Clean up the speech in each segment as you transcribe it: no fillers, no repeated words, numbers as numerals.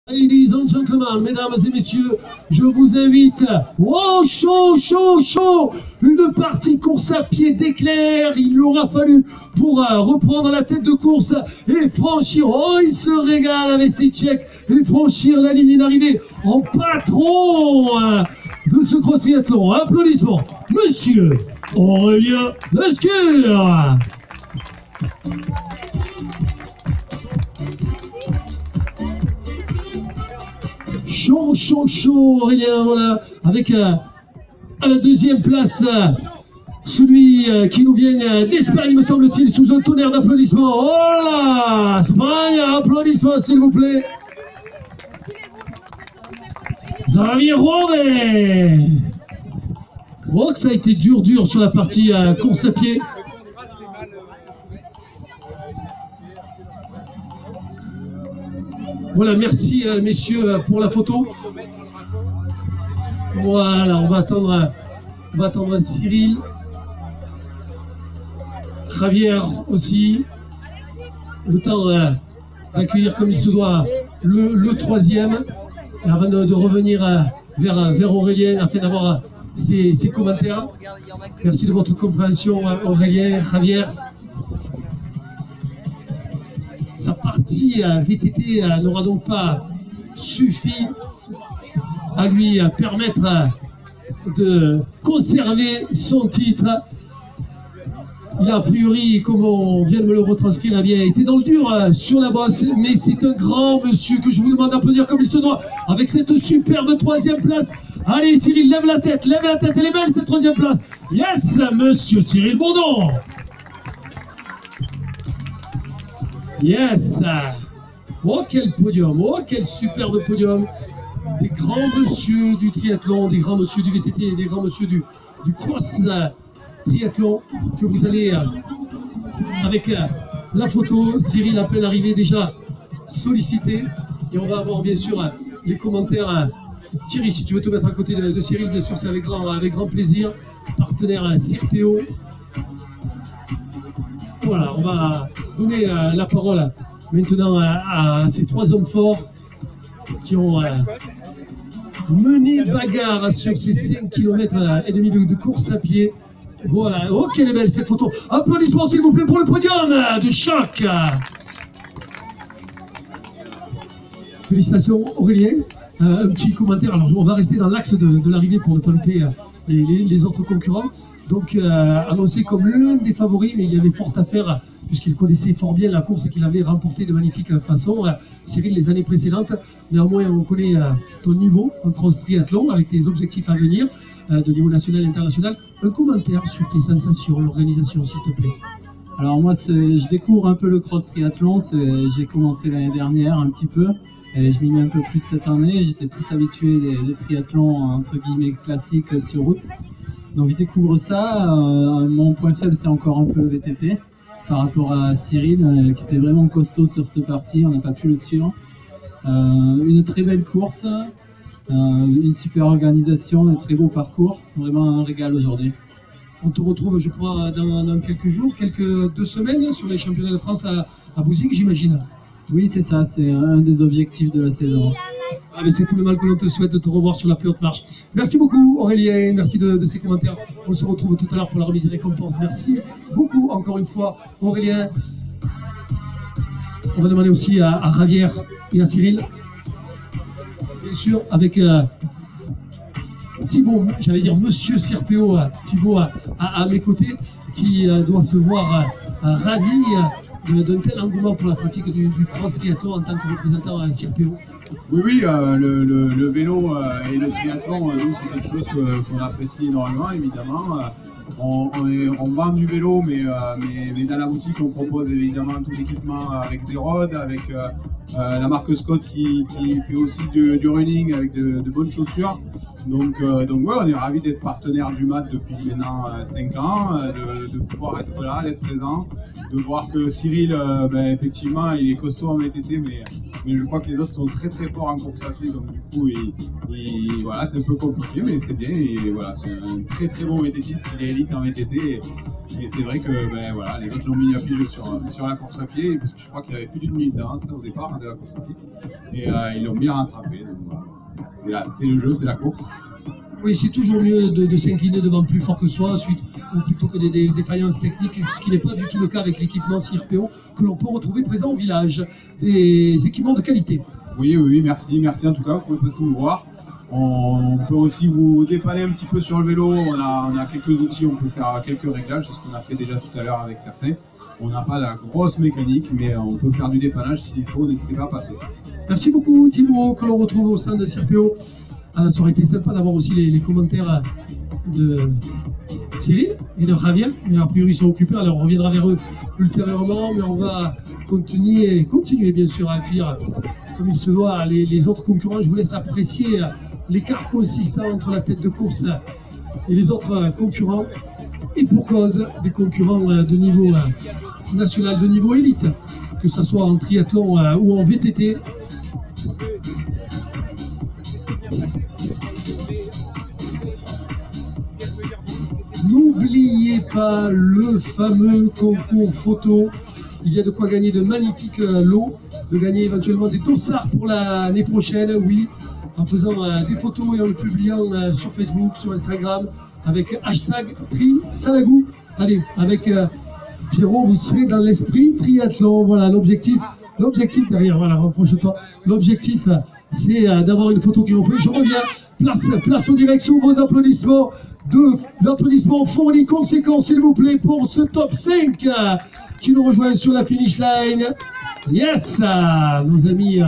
Ladies and gentlemen, mesdames et messieurs, je vous invite, oh chaud, chaud, chaud, une partie course à pied d'éclair, il aura fallu pour reprendre la tête de course et franchir, oh il se régale avec ses tchèques, et franchir la ligne d'arrivée en patron de ce cross triathlon. Applaudissements, monsieur Aurélien Lescure. Chaud, chaud, chaud, Aurélien, voilà, avec à la deuxième place celui qui nous vient d'Espagne, me semble-t-il, sous un tonnerre d'applaudissements. Oh là, Espagne, applaudissements s'il vous plaît. Xavier Robert. Oh que ça a été dur sur la partie course à pied. Voilà, merci messieurs pour la photo. Voilà, on va attendre Cyril, Javier aussi. Le temps d'accueillir comme il se doit le troisième, avant de revenir vers Aurélien afin d'avoir ses commentaires. Merci de votre compréhension Aurélien, Javier. Sa partie VTT n'aura donc pas suffi à lui permettre de conserver son titre. Il a priori, comme on vient de me le retranscrire, a bien été dans le dur sur la bosse, mais c'est un grand monsieur que je vous demande d'applaudir comme il se doit, avec cette superbe troisième place. Allez Cyril, lève la tête, elle est belle cette troisième place. Yes, monsieur Cyril Bourdon. Yes! Oh quel podium, oh quel superbe podium! Des grands monsieur du triathlon, des grands monsieur du VTT, des grands monsieur du cross triathlon que vous allez avec la photo. Cyril à peine arrivé déjà sollicité et on va avoir bien sûr les commentaires. Thierry, si tu veux te mettre à côté de Cyril, bien sûr c'est avec grand plaisir. Partenaire CIRPEO. Voilà, on va donner la parole maintenant à ces trois hommes forts qui ont mené bagarre sur ces 5 km et demi de course à pied. Voilà, oh quelle est belle cette photo. Applaudissements s'il vous plaît pour le podium de choc. Félicitations Aurélien. Un petit commentaire, alors on va rester dans l'axe de l'arrivée pour ne pas louper les autres concurrents. Donc annoncé comme l'un des favoris, mais il y avait fort à faire puisqu'il connaissait fort bien la course et qu'il avait remporté de magnifique façon. Cyril, les années précédentes, néanmoins on connaît ton niveau en cross triathlon avec tes objectifs à venir de niveau national et international. Un commentaire sur tes sensations, l'organisation s'il te plaît. Alors moi je découvre un peu le cross triathlon, j'ai commencé l'année dernière un petit peu. Et je m'y mets un peu plus cette année, j'étais plus habitué des triathlons entre guillemets classiques sur route. Donc je découvre ça, mon point faible c'est encore un peu le VTT par rapport à Cyril qui était vraiment costaud sur cette partie, on n'a pas pu le suivre. Une très belle course, une super organisation, un très beau parcours, vraiment un régal aujourd'hui. On te retrouve je crois dans quelques jours, 2 semaines sur les championnats de France à Bouzic j'imagine. Oui c'est ça, c'est un des objectifs de la saison. Allez, c'est tout le mal que l'on te souhaite de te revoir sur la plus haute marche. Merci beaucoup Aurélien, merci de ces commentaires. On se retrouve tout à l'heure pour la remise des récompenses. Merci beaucoup encore une fois Aurélien. On va demander aussi à Javier et à Cyril. Bien sûr avec Thibaut, j'allais dire monsieur CIRPEO, Thibaut à mes côtés, qui doit se voir ravi d'un tel engouement pour la pratique du cross triathlon en tant que représentant CIRPEO. Oui, le vélo et le triathlon, c'est quelque chose qu'on apprécie énormément, évidemment. On vend du vélo, mais dans la boutique, on propose évidemment tout l'équipement avec des rods, avec la marque Scott qui fait aussi du running avec de bonnes chaussures. Donc ouais, on est ravis d'être partenaire du MAT depuis maintenant 5 ans, de pouvoir être là, d'être présent, de voir que Cyril, effectivement, il est costaud en VTT, mais je crois que les autres sont très très forts en course à pied, donc du coup, voilà, c'est un peu compliqué, mais c'est bien, et voilà, c'est un très très bon VTTiste, il est élite en VTT. Et c'est vrai que ben, voilà, les autres l'ont mis à pied sur la course à pied, parce que je crois qu'il avait plus d'une minute d'avance au départ de la course à pied. Et ils l'ont bien rattrapé. Donc, voilà. C'est le jeu, c'est la course. Oui, c'est toujours mieux de s'incliner devant plus fort que soi, plutôt que des défaillances techniques, ce qui n'est pas du tout le cas avec l'équipement CIRPO que l'on peut retrouver présent au village. Des équipements de qualité. Oui, merci en tout cas, vous pouvez passer nous voir. On peut aussi vous dépanner un petit peu sur le vélo, on a quelques outils, on peut faire quelques réglages, c'est ce qu'on a fait déjà tout à l'heure avec certains. On n'a pas la grosse mécanique, mais on peut faire du dépannage s'il faut, n'hésitez pas à passer. Merci beaucoup Thibaut, que l'on retrouve au stand de CIRPO. Ça aurait été sympa d'avoir aussi les commentaires de Cyril et de Javier, mais a priori ils sont occupés, alors on reviendra vers eux ultérieurement, mais on va continuer bien sûr à accueillir comme il se doit les autres concurrents. Je vous laisse apprécier l'écart consistant entre la tête de course et les autres concurrents, et pour cause des concurrents de niveau national, de niveau élite, que ce soit en triathlon ou en VTT. N'oubliez pas le fameux concours photo. Il y a de quoi gagner de magnifiques lots, de gagner éventuellement des dossards pour l'année prochaine, oui, en faisant des photos et en le publiant sur Facebook, sur Instagram, avec hashtag #TriSalagou. Allez, avec Pierrot, vous serez dans l'esprit triathlon. Voilà l'objectif derrière, voilà, rapproche-toi. L'objectif, c'est d'avoir une photo qui représente. Je reviens, place aux directions, vos applaudissements. L'applaudissement fourni conséquent, s'il vous plaît, pour ce top 5 qui nous rejoint sur la finish line. Yes, nos amis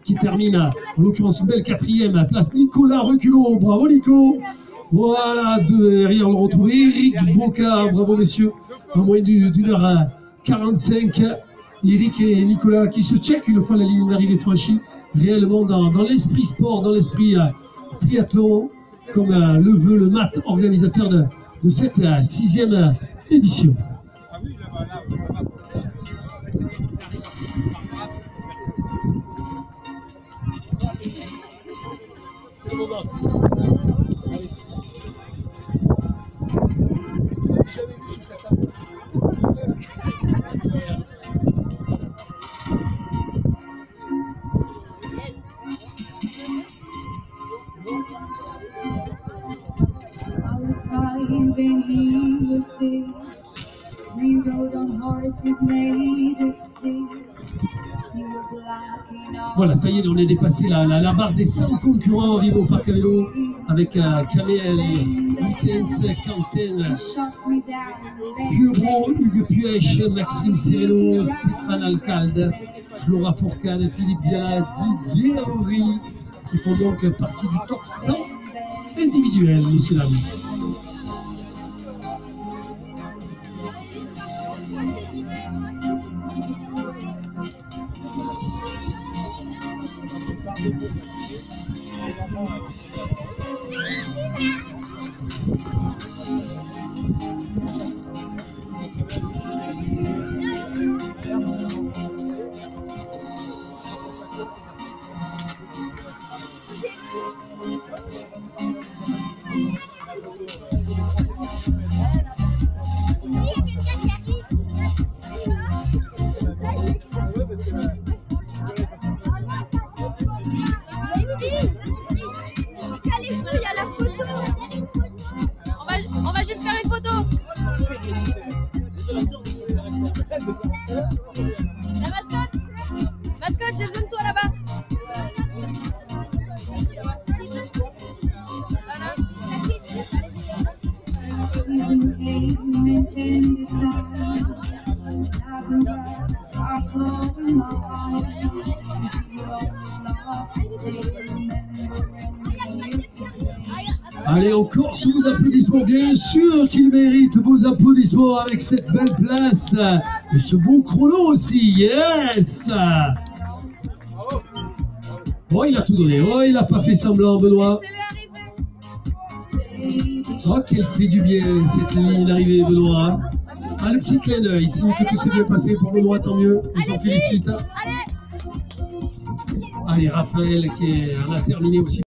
qui terminent, en l'occurrence une belle 4e place, Nicolas Reculot, bravo Nico. Voilà, derrière on le retrouve Eric Boca, bravo messieurs, en moins d'1h45. Eric et Nicolas qui se checkent une fois la ligne d'arrivée franchie, réellement dans l'esprit sport, dans l'esprit triathlon, comme le veut le MAT, organisateur de cette 6e édition. Voilà, ça y est, on est dépassé la barre des 100 concurrents arrivés au parc à vélo avec Kamel, Lutens, Quentin, Bureau, Hugues Puech, Maxime Sereno, Stéphane Alcalde, Flora Fourcade, Philippe Biala, Didier Henry, qui font donc partie du top 100 individuel, messieurs dames. On va juste faire une photo. La mascotte, j'ai besoin de toi là-bas. Allez, encore sous vos applaudissements, bien sûr qu'il mérite vos applaudissements avec cette belle place et ce bon chrono aussi, yes. Oh, il a tout donné, oh, il n'a pas fait semblant, Benoît. Oh, qu'elle fait du bien cette ligne d'arrivée, Benoît. Ah, le petit clin d'œil, signe que tout s'est bien passé pour Benoît, tant mieux, on s'en félicite. Allez, Raphaël qui en a terminé aussi.